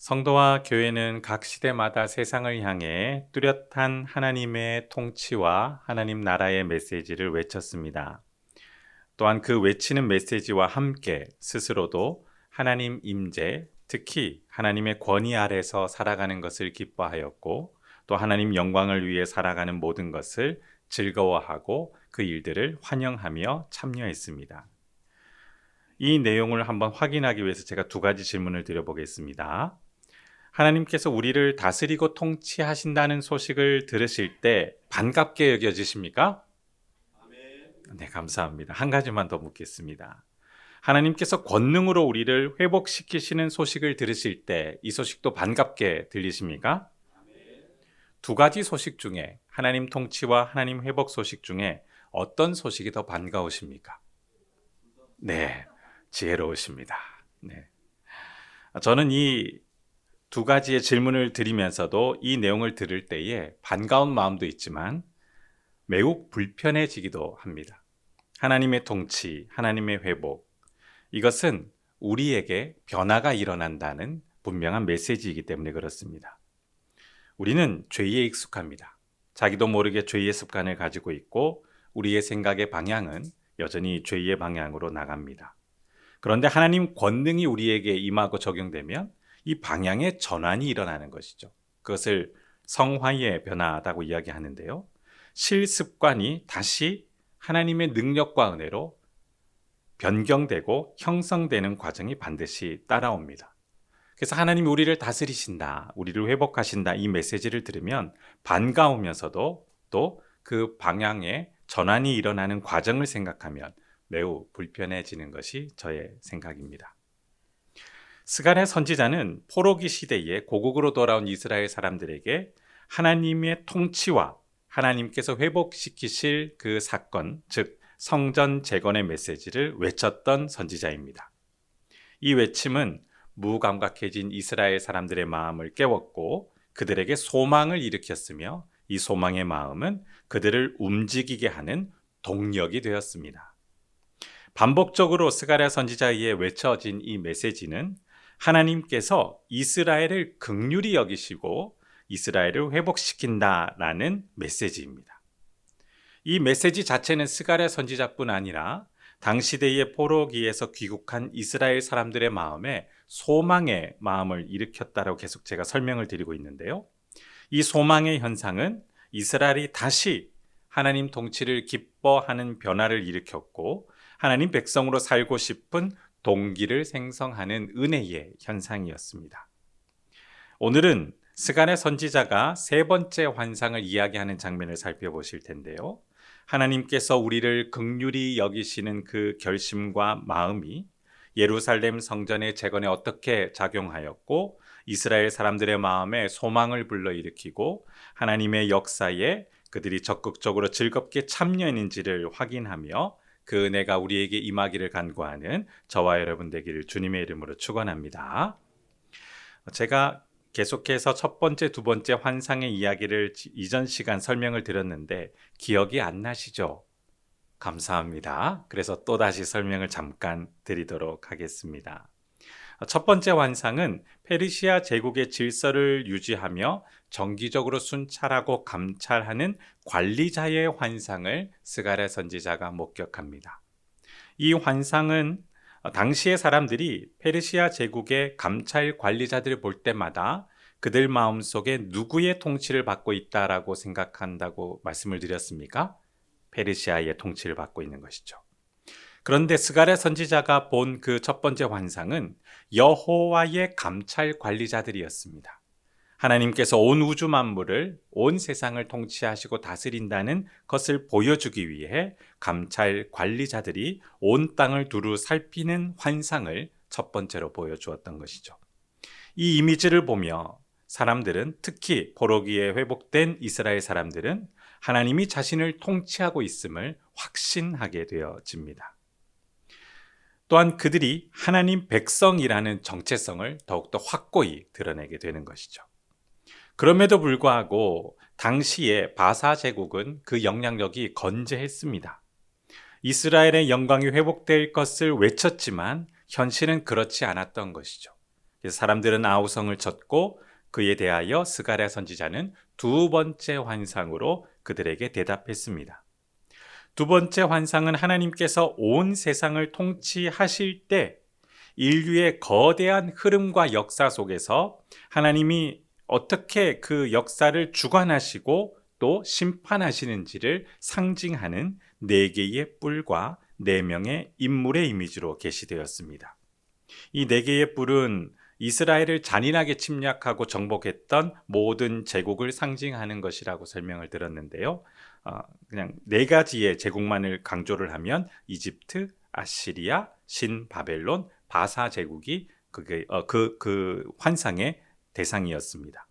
성도와 교회는 각 시대마다 세상을 향해 뚜렷한 하나님의 통치와 하나님 나라의 메시지를 외쳤습니다. 또한 그 외치는 메시지와 함께 스스로도 하나님 임재, 특히 하나님의 권위 아래서 살아가는 것을 기뻐하였고, 또 하나님 영광을 위해 살아가는 모든 것을 즐거워하고 그 일들을 환영하며 참여했습니다. 이 내용을 한번 확인하기 위해서 제가 두 가지 질문을 드려보겠습니다. 하나님께서 우리를 다스리고 통치하신다는 소식을 들으실 때 반갑게 여겨지십니까? 네, 감사합니다. 한 가지만 더 묻겠습니다. 하나님께서 권능으로 우리를 회복시키시는 소식을 들으실 때 이 소식도 반갑게 들리십니까? 두 가지 소식 중에 하나님 통치와 하나님 회복 소식 중에 어떤 소식이 더 반가우십니까? 네, 지혜로우십니다. 네. 저는 이 두 가지의 질문을 드리면서도 이 내용을 들을 때에 반가운 마음도 있지만 매우 불편해지기도 합니다. 하나님의 통치, 하나님의 회복, 이것은 우리에게 변화가 일어난다는 분명한 메시지이기 때문에 그렇습니다. 우리는 죄에 익숙합니다. 자기도 모르게 죄의 습관을 가지고 있고 우리의 생각의 방향은 여전히 죄의 방향으로 나갑니다. 그런데 하나님 권능이 우리에게 임하고 적용되면 이 방향의 전환이 일어나는 것이죠. 그것을 성화의 변화다고 이야기하는데요. 실습관이 다시 하나님의 능력과 은혜로 변경되고 형성되는 과정이 반드시 따라옵니다. 그래서 하나님이 우리를 다스리신다, 우리를 회복하신다 이 메시지를 들으면 반가우면서도 또 그 방향의 전환이 일어나는 과정을 생각하면 매우 불편해지는 것이 저의 생각입니다. 스가랴 선지자는 포로기 시대에 고국으로 돌아온 이스라엘 사람들에게 하나님의 통치와 하나님께서 회복시키실 그 사건, 즉 성전 재건의 메시지를 외쳤던 선지자입니다. 이 외침은 무감각해진 이스라엘 사람들의 마음을 깨웠고 그들에게 소망을 일으켰으며 이 소망의 마음은 그들을 움직이게 하는 동력이 되었습니다. 반복적으로 스가랴 선지자에 의해 외쳐진 이 메시지는 하나님께서 이스라엘을 긍휼히 여기시고 이스라엘을 회복시킨다라는 메시지입니다. 이 메시지 자체는 스가랴 선지자뿐 아니라 당시대의 포로기에서 귀국한 이스라엘 사람들의 마음에 소망의 마음을 일으켰다라고 계속 제가 설명을 드리고 있는데요. 이 소망의 현상은 이스라엘이 다시 하나님 통치를 기뻐하는 변화를 일으켰고 하나님 백성으로 살고 싶은 동기를 생성하는 은혜의 현상이었습니다. 오늘은 스가랴 선지자가 세 번째 환상을 이야기하는 장면을 살펴보실 텐데요. 하나님께서 우리를 긍휼히 여기시는 그 결심과 마음이 예루살렘 성전의 재건에 어떻게 작용하였고 이스라엘 사람들의 마음에 소망을 불러일으키고 하나님의 역사에 그들이 적극적으로 즐겁게 참여했는지를 확인하며 그 은혜가 우리에게 임하기를 간구하는 저와 여러분 되기를 주님의 이름으로 축원합니다. 제가 계속해서 첫 번째, 두 번째 환상의 이야기를 이전 시간 설명을 드렸는데 기억이 안 나시죠? 감사합니다. 그래서 또다시 설명을 잠깐 드리도록 하겠습니다. 첫 번째 환상은 페르시아 제국의 질서를 유지하며 정기적으로 순찰하고 감찰하는 관리자의 환상을 스가랴 선지자가 목격합니다. 이 환상은 당시의 사람들이 페르시아 제국의 감찰 관리자들을 볼 때마다 그들 마음속에 누구의 통치를 받고 있다라고 생각한다고 말씀을 드렸습니까? 페르시아의 통치를 받고 있는 것이죠. 그런데 스가랴 선지자가 본 그 첫 번째 환상은 여호와의 감찰 관리자들이었습니다. 하나님께서 온 우주 만물을, 온 세상을 통치하시고 다스린다는 것을 보여주기 위해 감찰 관리자들이 온 땅을 두루 살피는 환상을 첫 번째로 보여주었던 것이죠. 이 이미지를 보며 사람들은, 특히 포로기에 회복된 이스라엘 사람들은 하나님이 자신을 통치하고 있음을 확신하게 되어집니다. 또한 그들이 하나님 백성이라는 정체성을 더욱더 확고히 드러내게 되는 것이죠. 그럼에도 불구하고 당시에 바사 제국은 그 영향력이 건재했습니다. 이스라엘의 영광이 회복될 것을 외쳤지만 현실은 그렇지 않았던 것이죠. 그래서 사람들은 아우성을 쳤고 그에 대하여 스가랴 선지자는 두 번째 환상으로 그들에게 대답했습니다. 두 번째 환상은 하나님께서 온 세상을 통치하실 때 인류의 거대한 흐름과 역사 속에서 하나님이 어떻게 그 역사를 주관하시고 또 심판하시는지를 상징하는 네 개의 뿔과 네 명의 인물의 이미지로 게시되었습니다. 이 네 개의 뿔은 이스라엘을 잔인하게 침략하고 정복했던 모든 제국을 상징하는 것이라고 설명을 들었는데요. 그냥 네 가지의 제국만을 강조를 하면 이집트, 아시리아, 신바벨론, 바사 제국이 그 환상의 대상이었습니다.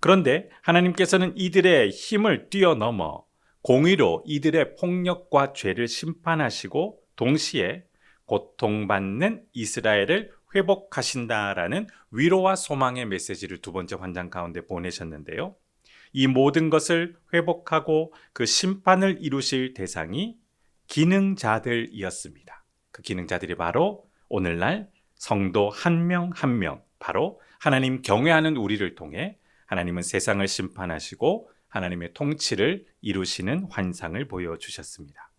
그런데 하나님께서는 이들의 힘을 뛰어넘어 공의로 이들의 폭력과 죄를 심판하시고 동시에 고통받는 이스라엘을 회복하신다라는 위로와 소망의 메시지를 두 번째 환상 가운데 보내셨는데요. 이 모든 것을 회복하고 그 심판을 이루실 대상이 기능자들이었습니다. 그 기능자들이 바로 오늘날 성도 한 명 한 명, 바로 하나님 경외하는 우리를 통해 하나님은 세상을 심판하시고 하나님의 통치를 이루시는 환상을 보여주셨습니다.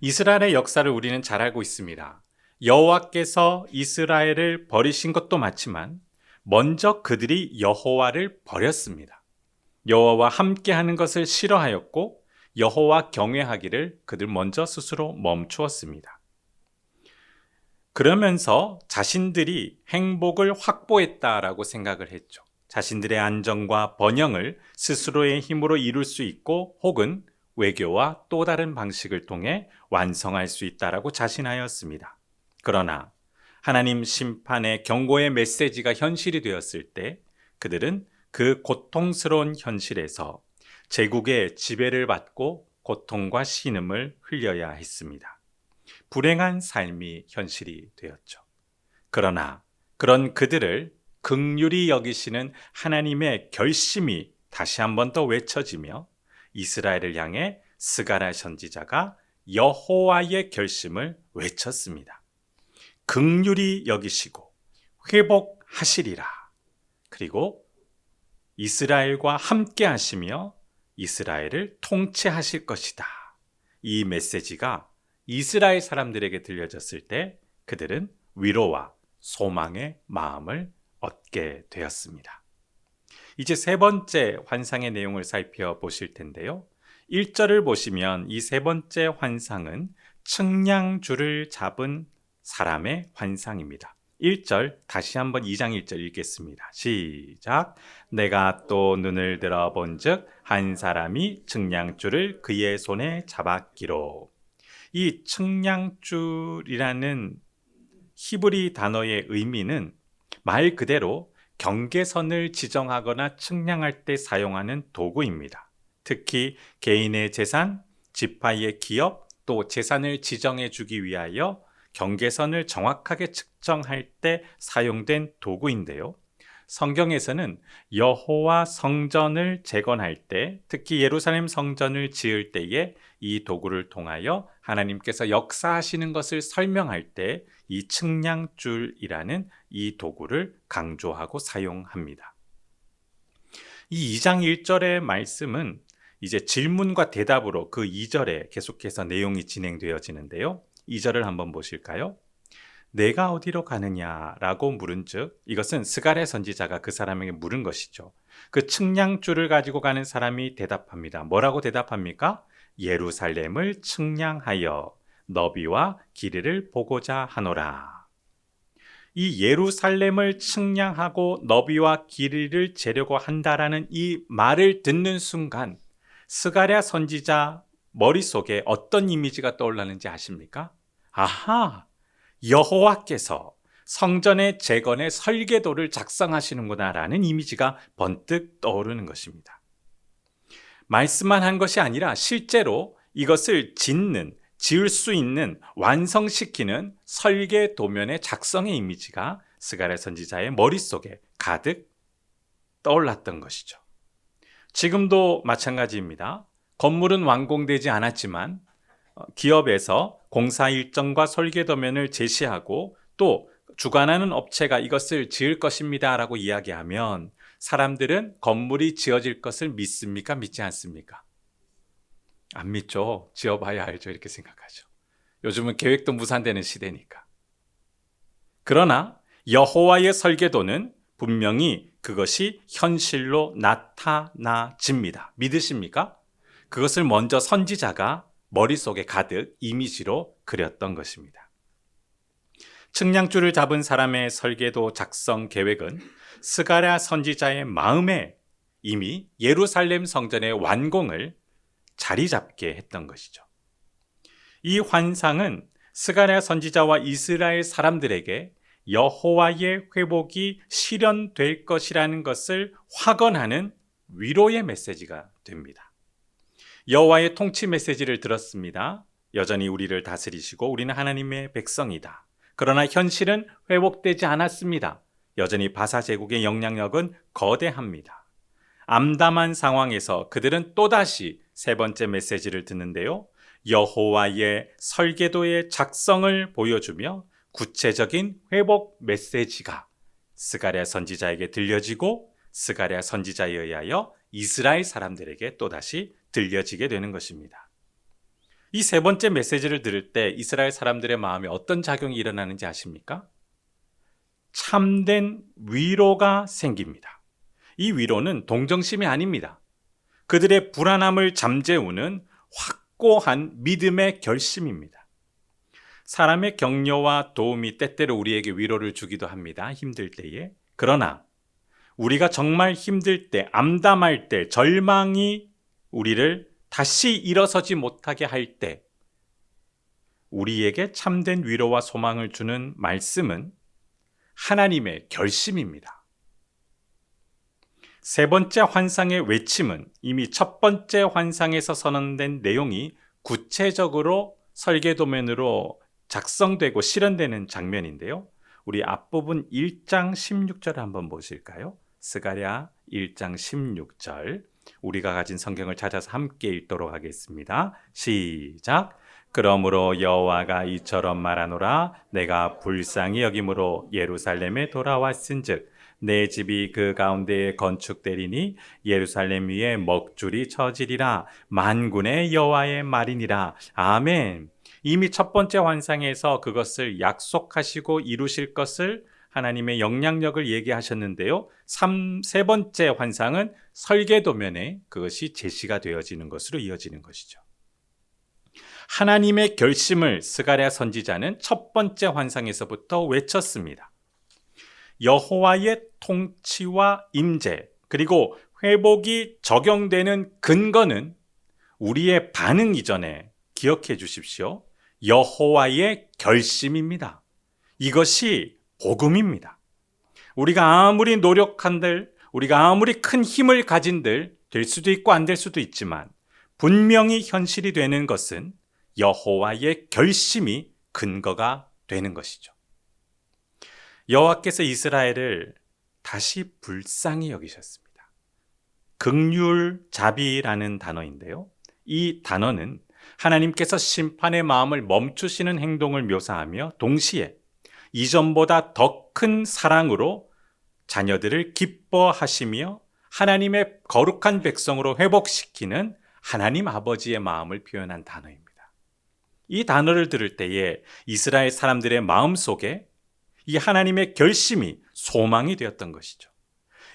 이스라엘의 역사를 우리는 잘 알고 있습니다. 여호와께서 이스라엘을 버리신 것도 맞지만 먼저 그들이 여호와를 버렸습니다. 여호와와 함께하는 것을 싫어하였고 여호와 경외하기를 그들 먼저 스스로 멈추었습니다. 그러면서 자신들이 행복을 확보했다라고 생각을 했죠. 자신들의 안정과 번영을 스스로의 힘으로 이룰 수 있고 혹은 외교와 또 다른 방식을 통해 완성할 수 있다라고 자신하였습니다. 그러나 하나님 심판의 경고의 메시지가 현실이 되었을 때 그들은 그 고통스러운 현실에서 제국의 지배를 받고 고통과 신음을 흘려야 했습니다. 불행한 삶이 현실이 되었죠. 그러나 그런 그들을 긍휼히 여기시는 하나님의 결심이 다시 한 번 더 외쳐지며 이스라엘을 향해 스가랴 선지자가 여호와의 결심을 외쳤습니다. 긍휼히 여기시고 회복하시리라. 그리고 이스라엘과 함께 하시며 이스라엘을 통치하실 것이다. 이 메시지가 이스라엘 사람들에게 들려졌을 때 그들은 위로와 소망의 마음을 얻게 되었습니다. 이제 세 번째 환상의 내용을 살펴보실 텐데요. 1절을 보시면 이 세 번째 환상은 측량줄을 잡은 사람의 환상입니다. 1절 다시 한번 2장 1절 읽겠습니다. 시작. 내가 또 눈을 들어 본즉 한 사람이 측량줄을 그의 손에 잡았기로. 이 측량줄이라는 히브리 단어의 의미는 말 그대로 경계선을 지정하거나 측량할 때 사용하는 도구입니다. 특히 개인의 재산, 지파의 기업, 또 재산을 지정해 주기 위하여 경계선을 정확하게 측정할 때 사용된 도구인데요. 성경에서는 여호와 성전을 재건할 때, 특히 예루살렘 성전을 지을 때에 이 도구를 통하여 하나님께서 역사하시는 것을 설명할 때 이 측량줄이라는 이 도구를 강조하고 사용합니다. 이 2장 1절의 말씀은 이제 질문과 대답으로 그 2절에 계속해서 내용이 진행되어지는데요. 2절을 한번 보실까요? 내가 어디로 가느냐라고 물은즉 이것은 스가랴 선지자가 그 사람에게 물은 것이죠. 그 측량줄을 가지고 가는 사람이 대답합니다. 뭐라고 대답합니까? 예루살렘을 측량하여 너비와 길이를 보고자 하노라. 이 예루살렘을 측량하고 너비와 길이를 재려고 한다라는 이 말을 듣는 순간 스가랴 선지자 머릿속에 어떤 이미지가 떠올랐는지 아십니까? 아하! 여호와께서 성전의 재건의 설계도를 작성하시는구나라는 이미지가 번뜩 떠오르는 것입니다. 말씀만 한 것이 아니라 실제로 이것을 지을 수 있는, 완성시키는 설계 도면의 작성의 이미지가 스가랴 선지자의 머릿속에 가득 떠올랐던 것이죠. 지금도 마찬가지입니다. 건물은 완공되지 않았지만 기업에서 공사 일정과 설계 도면을 제시하고 또 주관하는 업체가 이것을 지을 것입니다 라고 이야기하면 사람들은 건물이 지어질 것을 믿습니까? 믿지 않습니까? 안 믿죠. 지어봐야 알죠. 이렇게 생각하죠. 요즘은 계획도 무산되는 시대니까. 그러나 여호와의 설계도는 분명히 그것이 현실로 나타나집니다. 믿으십니까? 그것을 먼저 선지자가 머릿속에 가득 이미지로 그렸던 것입니다. 측량줄을 잡은 사람의 설계도 작성 계획은 스가랴 선지자의 마음에 이미 예루살렘 성전의 완공을 자리 잡게 했던 것이죠. 이 환상은 스가랴 선지자와 이스라엘 사람들에게 여호와의 회복이 실현될 것이라는 것을 확언하는 위로의 메시지가 됩니다. 여호와의 통치 메시지를 들었습니다. 여전히 우리를 다스리시고 우리는 하나님의 백성이다. 그러나 현실은 회복되지 않았습니다. 여전히 바사 제국의 영향력은 거대합니다. 암담한 상황에서 그들은 또다시 세 번째 메시지를 듣는데요. 여호와의 설계도의 작성을 보여주며 구체적인 회복 메시지가 스가랴 선지자에게 들려지고 스가랴 선지자에 의하여 이스라엘 사람들에게 또다시 들려지게 되는 것입니다. 이 세 번째 메시지를 들을 때 이스라엘 사람들의 마음에 어떤 작용이 일어나는지 아십니까? 참된 위로가 생깁니다. 이 위로는 동정심이 아닙니다. 그들의 불안함을 잠재우는 확고한 믿음의 결심입니다. 사람의 격려와 도움이 때때로 우리에게 위로를 주기도 합니다. 힘들 때에. 그러나 우리가 정말 힘들 때, 암담할 때, 절망이 우리를 다시 일어서지 못하게 할 때 우리에게 참된 위로와 소망을 주는 말씀은 하나님의 결심입니다. 세 번째 환상의 외침은 이미 첫 번째 환상에서 선언된 내용이 구체적으로 설계도면으로 작성되고 실현되는 장면인데요. 우리 앞부분 1장 16절 한번 보실까요? 스가랴 1장 16절. 우리가 가진 성경을 찾아서 함께 읽도록 하겠습니다. 시작. 그러므로 여호와가 이처럼 말하노라. 내가 불쌍히 여김으로 예루살렘에 돌아왔은즉 내 집이 그 가운데에 건축되리니 예루살렘 위에 먹줄이 처지리라. 만군의 여호와의 말이니라. 아멘. 이미 첫 번째 환상에서 그것을 약속하시고 이루실 것을 하나님의 영향력을 얘기하셨는데요. 세 번째 환상은 설계도면에 그것이 제시가 되어지는 것으로 이어지는 것이죠. 하나님의 결심을 스가랴 선지자는 첫 번째 환상에서부터 외쳤습니다. 여호와의 통치와 임재 그리고 회복이 적용되는 근거는 우리의 반응 이전에 기억해 주십시오. 여호와의 결심입니다. 이것이 복음입니다. 우리가 아무리 노력한들, 우리가 아무리 큰 힘을 가진들 될 수도 있고 안 될 수도 있지만 분명히 현실이 되는 것은 여호와의 결심이 근거가 되는 것이죠. 여호와께서 이스라엘을 다시 불쌍히 여기셨습니다. 긍휼자비라는 단어인데요. 이 단어는 하나님께서 심판의 마음을 멈추시는 행동을 묘사하며 동시에 이전보다 더 큰 사랑으로 자녀들을 기뻐하시며 하나님의 거룩한 백성으로 회복시키는 하나님 아버지의 마음을 표현한 단어입니다. 이 단어를 들을 때에 이스라엘 사람들의 마음속에 이 하나님의 결심이 소망이 되었던 것이죠.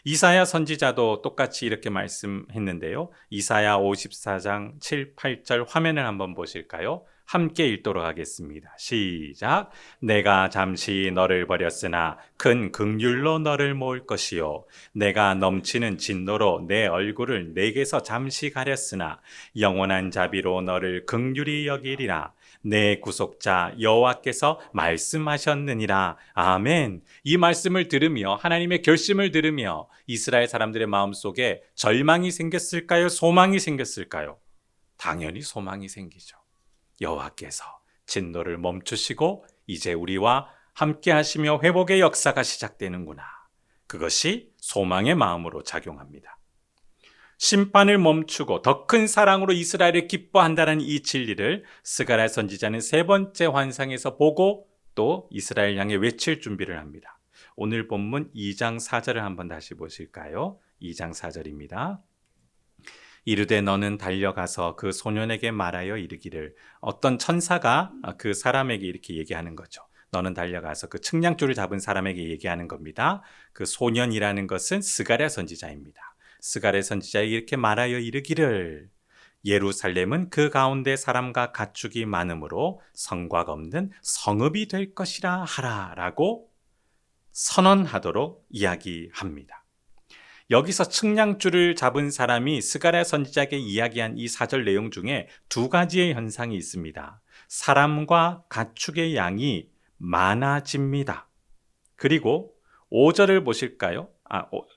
이사야 선지자도 똑같이 이렇게 말씀했는데요. 이사야 54장 7, 8절 화면을 한번 보실까요? 함께 읽도록 하겠습니다. 시작. 내가 잠시 너를 버렸으나 큰 긍휼로 너를 모을 것이요 내가 넘치는 진노로 내 얼굴을 내게서 잠시 가렸으나 영원한 자비로 너를 긍휼히 여기리라. 내 구속자 여호와께서 말씀하셨느니라. 아멘. 이 말씀을 들으며 하나님의 결심을 들으며 이스라엘 사람들의 마음속에 절망이 생겼을까요? 소망이 생겼을까요? 당연히 소망이 생기죠. 여호와께서 진노를 멈추시고 이제 우리와 함께 하시며 회복의 역사가 시작되는구나. 그것이 소망의 마음으로 작용합니다. 심판을 멈추고 더 큰 사랑으로 이스라엘을 기뻐한다는 이 진리를 스가랴 선지자는 세 번째 환상에서 보고 또 이스라엘 향해 외칠 준비를 합니다. 오늘 본문 2장 4절을 한번 다시 보실까요? 2장 4절입니다. 이르되 너는 달려가서 그 소년에게 말하여 이르기를, 어떤 천사가 그 사람에게 이렇게 얘기하는 거죠. 너는 달려가서 그 측량줄을 잡은 사람에게 얘기하는 겁니다. 그 소년이라는 것은 스가랴 선지자입니다. 스가랴 선지자에게 이렇게 말하여 이르기를, 예루살렘은 그 가운데 사람과 가축이 많으므로 성곽 없는 성읍이 될 것이라 하라 라고 선언하도록 이야기합니다. 여기서 측량줄을 잡은 사람이 스가랴 선지자에게 이야기한 이 4절 내용 중에 두 가지의 현상이 있습니다. 사람과 가축의 양이 많아집니다. 그리고 5절을 보실까요?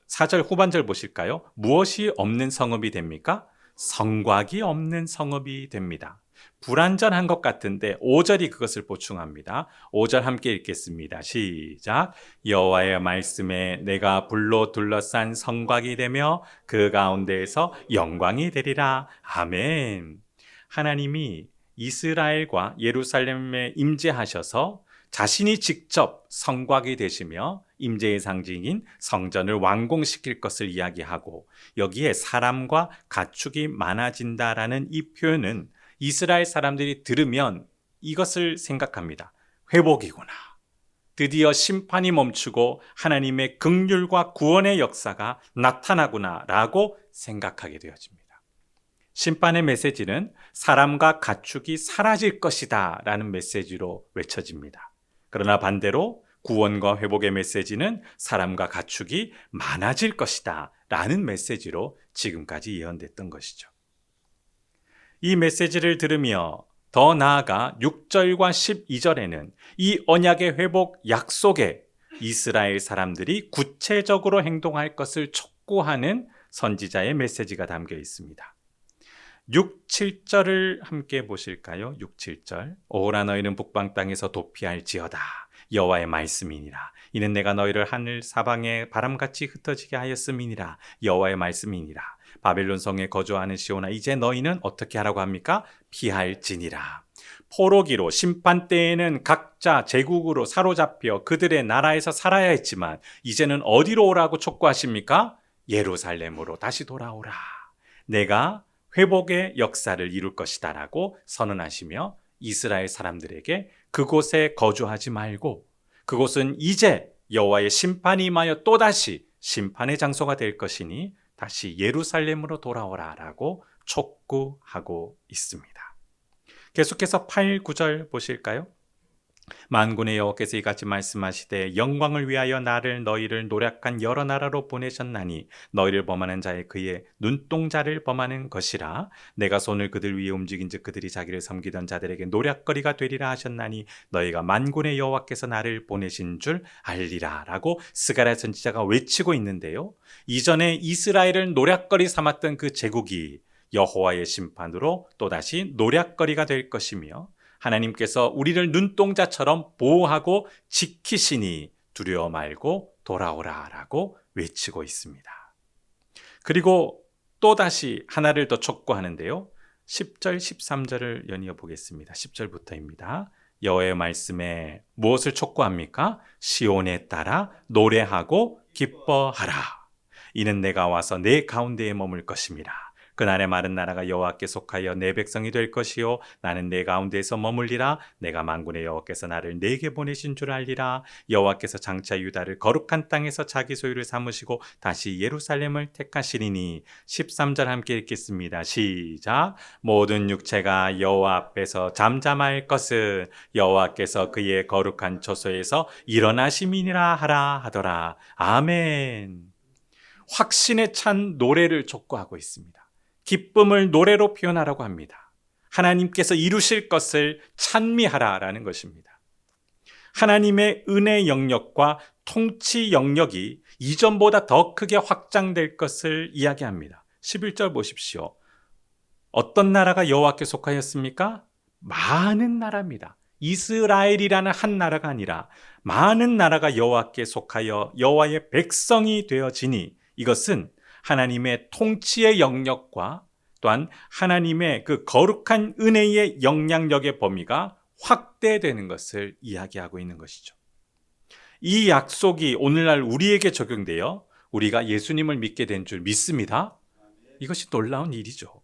4절 후반절 보실까요? 무엇이 없는 성읍이 됩니까? 성곽이 없는 성읍이 됩니다. 불완전한 것 같은데 5절이 그것을 보충합니다. 5절 함께 읽겠습니다. 시작. 여호와의 말씀에 내가 불로 둘러싼 성곽이 되며 그 가운데에서 영광이 되리라. 아멘. 하나님이 이스라엘과 예루살렘에 임재하셔서 자신이 직접 성곽이 되시며 임재의 상징인 성전을 완공시킬 것을 이야기하고, 여기에 사람과 가축이 많아진다라는 이 표현은 이스라엘 사람들이 들으면 이것을 생각합니다. 회복이구나. 드디어 심판이 멈추고 하나님의 긍휼과 구원의 역사가 나타나구나 라고 생각하게 되어집니다. 심판의 메시지는 사람과 가축이 사라질 것이다 라는 메시지로 외쳐집니다. 그러나 반대로 구원과 회복의 메시지는 사람과 가축이 많아질 것이다 라는 메시지로 지금까지 예언됐던 것이죠. 이 메시지를 들으며 더 나아가 6절과 12절에는 이 언약의 회복 약속에 이스라엘 사람들이 구체적으로 행동할 것을 촉구하는 선지자의 메시지가 담겨 있습니다. 6, 7절을 함께 보실까요? 6, 7절. 오라 너희는 북방 땅에서 도피할지어다. 여호와의 말씀이니라. 이는 내가 너희를 하늘 사방에 바람같이 흩어지게 하였음이니라. 여호와의 말씀이니라. 바벨론 성에 거주하는 시온아, 이제 너희는 어떻게 하라고 합니까? 피할지니라. 포로기로 심판 때에는 각자 제국으로 사로잡혀 그들의 나라에서 살아야 했지만 이제는 어디로 오라고 촉구하십니까? 예루살렘으로 다시 돌아오라. 내가 회복의 역사를 이룰 것이다 라고 선언하시며 이스라엘 사람들에게 그곳에 거주하지 말고 그곳은 이제 여호와의 심판이 임하여 또다시 심판의 장소가 될 것이니 다시 예루살렘으로 돌아오라 라고 촉구하고 있습니다. 계속해서 8, 9절 보실까요? 만군의 여호와께서 이같이 말씀하시되 영광을 위하여 너희를 노력한 여러 나라로 보내셨나니 너희를 범하는 자의 그의 눈동자를 범하는 것이라. 내가 손을 그들 위에 움직인즉 그들이 자기를 섬기던 자들에게 노략거리가 되리라 하셨나니 너희가 만군의 여호와께서 나를 보내신 줄 알리라 라고 스가랴 선지자가 외치고 있는데요, 이전에 이스라엘을 노략거리 삼았던 그 제국이 여호와의 심판으로 또다시 노략거리가 될 것이며 하나님께서 우리를 눈동자처럼 보호하고 지키시니 두려워 말고 돌아오라 라고 외치고 있습니다. 그리고 또다시 하나를 더 촉구하는데요, 10절 13절을 연이어 보겠습니다. 10절부터입니다. 여호와의 말씀에 무엇을 촉구합니까? 시온에 따라 노래하고 기뻐하라. 이는 내가 와서 내 가운데에 머물 것임이라. 그날의 마른 나라가 여호와께 속하여 내 백성이 될 것이요 나는 내 가운데에서 머물리라. 내가 만군의 여호와께서 나를 내게 보내신 줄 알리라. 여호와께서 장차 유다를 거룩한 땅에서 자기 소유를 삼으시고 다시 예루살렘을 택하시리니. 13절 함께 읽겠습니다. 시작. 모든 육체가 여호와 앞에서 잠잠할 것은 여호와께서 그의 거룩한 처소에서 일어나심이니라 하라 하더라. 아멘. 확신에 찬 노래를 촉구하고 있습니다. 기쁨을 노래로 표현하라고 합니다. 하나님께서 이루실 것을 찬미하라라는 것입니다. 하나님의 은혜 영역과 통치 영역이 이전보다 더 크게 확장될 것을 이야기합니다. 11절 보십시오. 어떤 나라가 여호와께 속하였습니까? 많은 나라입니다. 이스라엘이라는 한 나라가 아니라 많은 나라가 여호와께 속하여 여호와의 백성이 되어지니, 이것은 하나님의 통치의 영역과 또한 하나님의 그 거룩한 은혜의 영향력의 범위가 확대되는 것을 이야기하고 있는 것이죠. 이 약속이 오늘날 우리에게 적용되어 우리가 예수님을 믿게 된 줄 믿습니다. 이것이 놀라운 일이죠.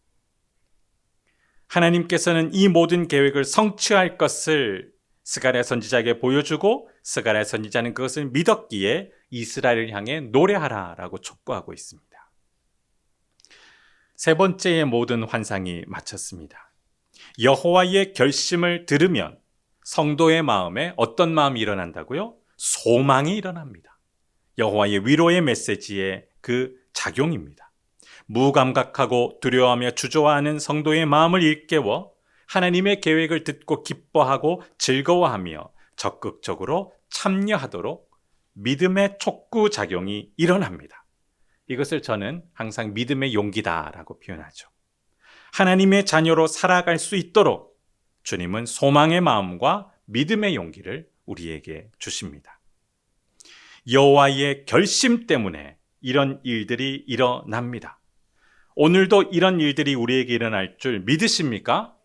하나님께서는 이 모든 계획을 성취할 것을 스가랴 선지자에게 보여주고 스가랴 선지자는 그것을 믿었기에 이스라엘을 향해 노래하라라고 촉구하고 있습니다. 세 번째의 모든 환상이 마쳤습니다. 여호와의 결심을 들으면 성도의 마음에 어떤 마음이 일어난다고요? 소망이 일어납니다. 여호와의 위로의 메시지의 그 작용입니다. 무감각하고 두려워하며 주저하는 성도의 마음을 일깨워 하나님의 계획을 듣고 기뻐하고 즐거워하며 적극적으로 참여하도록 믿음의 촉구 작용이 일어납니다. 이것을 저는 항상 믿음의 용기다라고 표현하죠. 하나님의 자녀로 살아갈 수 있도록 주님은 소망의 마음과 믿음의 용기를 우리에게 주십니다. 여호와의 결심 때문에 이런 일들이 일어납니다. 오늘도 이런 일들이 우리에게 일어날 줄 믿으십니까?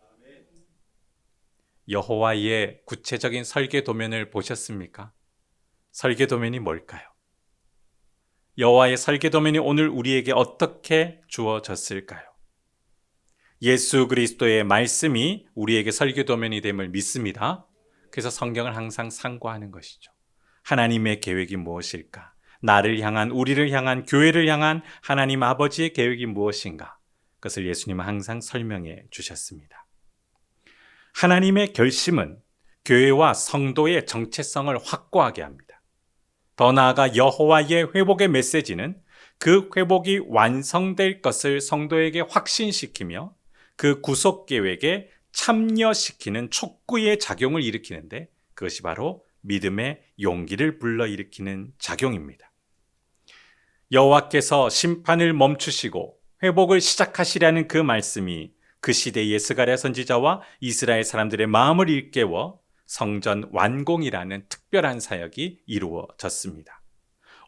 여호와의 구체적인 설계 도면을 보셨습니까? 설계 도면이 뭘까요? 여호와의 설계 도면이 오늘 우리에게 어떻게 주어졌을까요? 예수 그리스도의 말씀이 우리에게 설계 도면이 됨을 믿습니다. 그래서 성경을 항상 상고하는 것이죠. 하나님의 계획이 무엇일까? 나를 향한, 우리를 향한, 교회를 향한 하나님 아버지의 계획이 무엇인가? 그것을 예수님은 항상 설명해 주셨습니다. 하나님의 결심은 교회와 성도의 정체성을 확고하게 합니다. 더 나아가 여호와의 회복의 메시지는 그 회복이 완성될 것을 성도에게 확신시키며 그 구속 계획에 참여시키는 촉구의 작용을 일으키는데 그것이 바로 믿음의 용기를 불러일으키는 작용입니다. 여호와께서 심판을 멈추시고 회복을 시작하시라는 그 말씀이 그 시대의 스가랴 선지자와 이스라엘 사람들의 마음을 일깨워 성전 완공이라는 특별한 사역이 이루어졌습니다.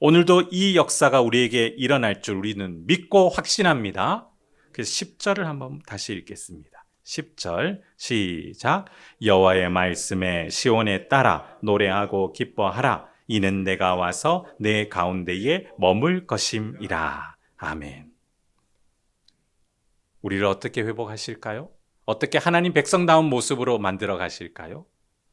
오늘도 이 역사가 우리에게 일어날 줄 우리는 믿고 확신합니다. 그래서 10절을 한번 다시 읽겠습니다. 10절 시작. 여호와의 말씀에 시온에 따라 노래하고 기뻐하라. 이는 내가 와서 내 가운데에 머물 것임이라. 아멘. 우리를 어떻게 회복하실까요? 어떻게 하나님 백성다운 모습으로 만들어 가실까요?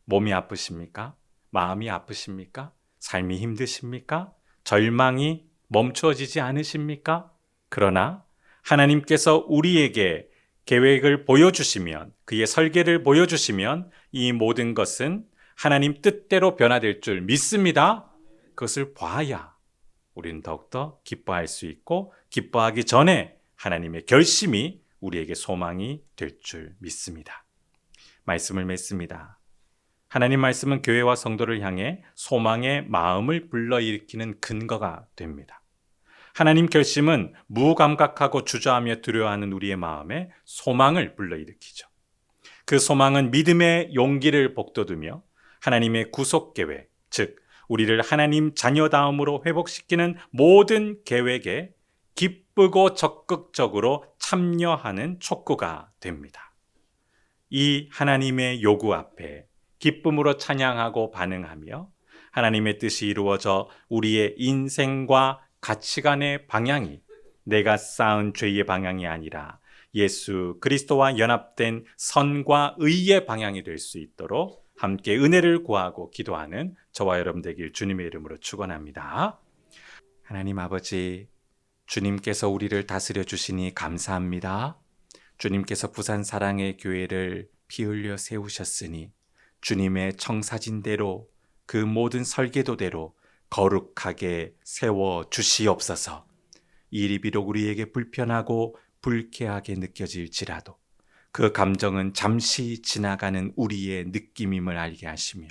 몸이 아프십니까? 마음이 아프십니까? 삶이 힘드십니까? 절망이 멈추어지지 않으십니까? 그러나 하나님께서 우리에게 계획을 보여주시면, 그의 설계를 보여주시면 이 모든 것은 하나님 뜻대로 변화될 줄 믿습니다. 그것을 봐야 우리는 더욱더 기뻐할 수 있고, 기뻐하기 전에 하나님의 결심이 우리에게 소망이 될 줄 믿습니다. 말씀을 맺습니다. 하나님 말씀은 교회와 성도를 향해 소망의 마음을 불러일으키는 근거가 됩니다. 하나님 결심은 무감각하고 주저하며 두려워하는 우리의 마음에 소망을 불러일으키죠. 그 소망은 믿음의 용기를 복돋우며 하나님의 구속 계획, 즉 우리를 하나님 자녀다움으로 회복시키는 모든 계획에 기쁘고 적극적으로 참여하는 촉구가 됩니다. 이 하나님의 요구 앞에 기쁨으로 찬양하고 반응하며 하나님의 뜻이 이루어져 우리의 인생과 가치관의 방향이 내가 쌓은 죄의 방향이 아니라 예수 그리스도와 연합된 선과 의의 방향이 될 수 있도록 함께 은혜를 구하고 기도하는 저와 여러분 되길 주님의 이름으로 축원합니다. 하나님 아버지, 주님께서 우리를 다스려 주시니 감사합니다. 주님께서 부산 사랑의 교회를 피 흘려 세우셨으니 주님의 청사진대로 그 모든 설계도대로 거룩하게 세워 주시옵소서. 일이 비록 우리에게 불편하고 불쾌하게 느껴질지라도 그 감정은 잠시 지나가는 우리의 느낌임을 알게 하시며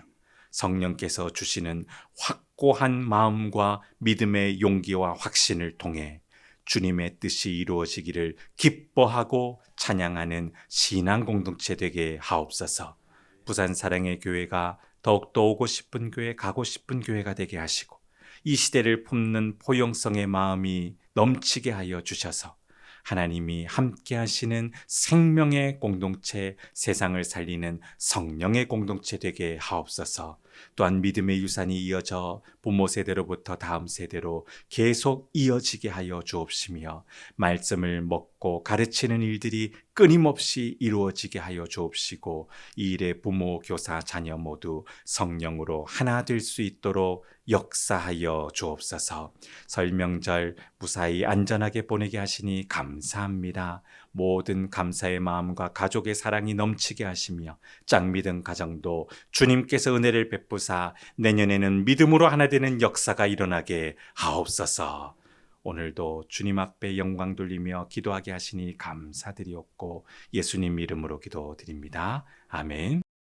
성령께서 주시는 확고한 마음과 믿음의 용기와 확신을 통해 주님의 뜻이 이루어지기를 기뻐하고 찬양하는 신앙 공동체 되게 하옵소서. 부산 사랑의 교회가 더욱더 오고 싶은 교회, 가고 싶은 교회가 되게 하시고 이 시대를 품는 포용성의 마음이 넘치게 하여 주셔서 하나님이 함께 하시는 생명의 공동체, 세상을 살리는 성령의 공동체 되게 하옵소서. 또한 믿음의 유산이 이어져 부모 세대로부터 다음 세대로 계속 이어지게 하여 주옵시며, 말씀을 먹고 가르치는 일들이 끊임없이 이루어지게 하여 주옵시고, 이 일에 부모, 교사, 자녀 모두 성령으로 하나 될 수 있도록 역사하여 주옵소서. 설 명절 무사히 안전하게 보내게 하시니 감사합니다. 모든 감사의 마음과 가족의 사랑이 넘치게 하시며, 짝믿은 가정도 주님께서 은혜를 베푸사 내년에는 믿음으로 하나 되는 역사가 일어나게 하옵소서. 오늘도 주님 앞에 영광 돌리며 기도하게 하시니 감사드리옵고 예수님 이름으로 기도드립니다. 아멘.